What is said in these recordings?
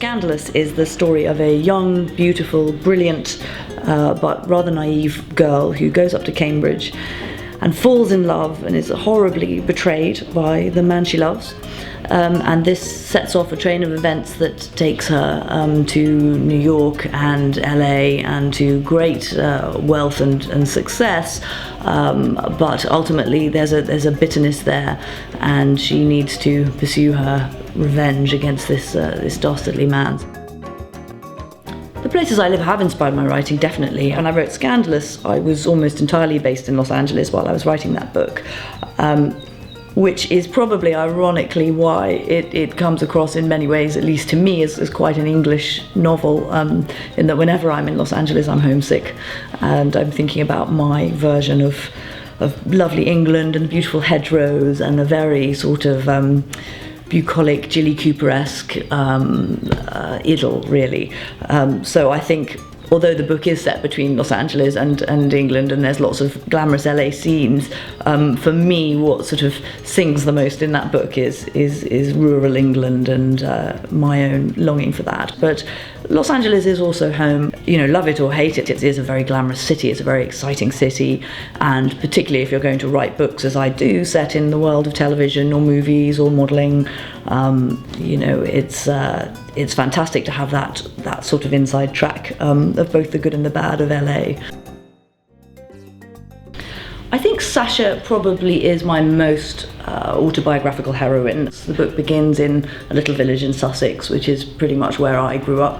Scandalous is the story of a young, beautiful, brilliant, but rather naive girl who goes up to Cambridge and falls in love and is horribly betrayed by the man she loves. And this sets off a train of events that takes her to New York and LA and to great wealth and success, but ultimately there's a bitterness there, and she needs to pursue her revenge against this dastardly man. The places I live have inspired my writing, definitely. When I wrote Scandalous, I was almost entirely based in Los Angeles while I was writing that book. Which is probably ironically why it comes across in many ways, at least to me, as quite an English novel, in that whenever I'm in Los Angeles I'm homesick and I'm thinking about my version of lovely England and beautiful hedgerows and a very sort of bucolic, Jilly Cooper-esque idyll, really. So I think, although the book is set between Los Angeles and England, and there's lots of glamorous LA scenes, for me what sort of sings the most in that book is rural England and my own longing for that. But Los Angeles is also home. You know, love it or hate it, it is a very glamorous city, it's a very exciting city, and particularly if you're going to write books, as I do, set in the world of television or movies or modelling, you know, it's fantastic to have that sort of inside track of both the good and the bad of LA. I think Sasha probably is my most autobiographical heroine. The book begins in a little village in Sussex, which is pretty much where I grew up,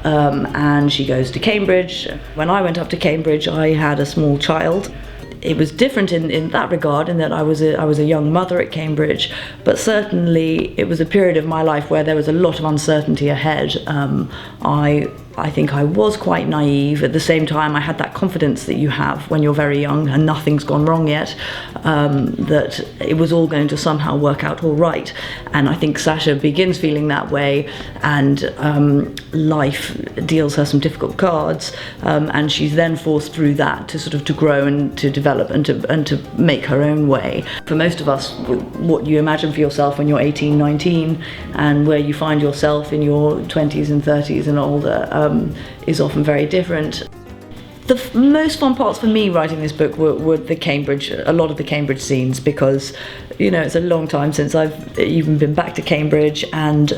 and she goes to Cambridge. When I went up to Cambridge, I had a small child. It was different in that regard, in that I was a young mother at Cambridge, but certainly it was a period of my life where there was a lot of uncertainty ahead. I think I was quite naive. At the same time, I had that confidence that you have when you're very young and nothing's gone wrong yet, that it was all going to somehow work out all right. And I think Sasha begins feeling that way, and life deals her some difficult cards, and she's then forced through that to grow and to develop and to make her own way. For most of us, what you imagine for yourself when you're 18, 19, and where you find yourself in your 20s and 30s and older, is often very different. The most fun parts for me writing this book were a lot of the Cambridge scenes, because, you know, it's a long time since I've even been back to Cambridge, and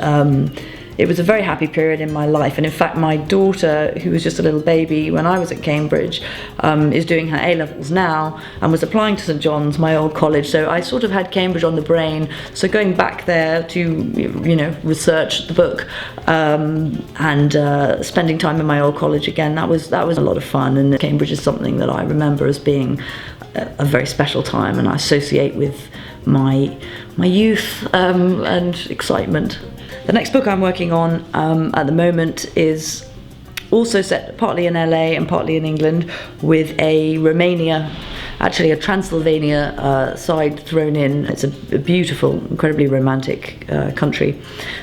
it was a very happy period in my life. And in fact, my daughter, who was just a little baby when I was at Cambridge, is doing her A-levels now and was applying to St John's, my old college. So I sort of had Cambridge on the brain. So going back there to, you know, research the book and spending time in my old college again, that was a lot of fun. And Cambridge is something that I remember as being a very special time, and I associate with my youth and excitement. The next book I'm working on at the moment is also set partly in LA and partly in England, with a Transylvania side thrown in. It's a beautiful, incredibly romantic country.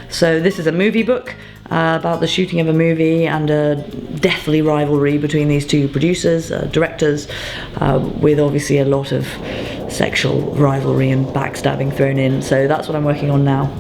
So this is a movie book about the shooting of a movie and a deathly rivalry between these two producers, directors, with obviously a lot of sexual rivalry and backstabbing thrown in. So that's what I'm working on now.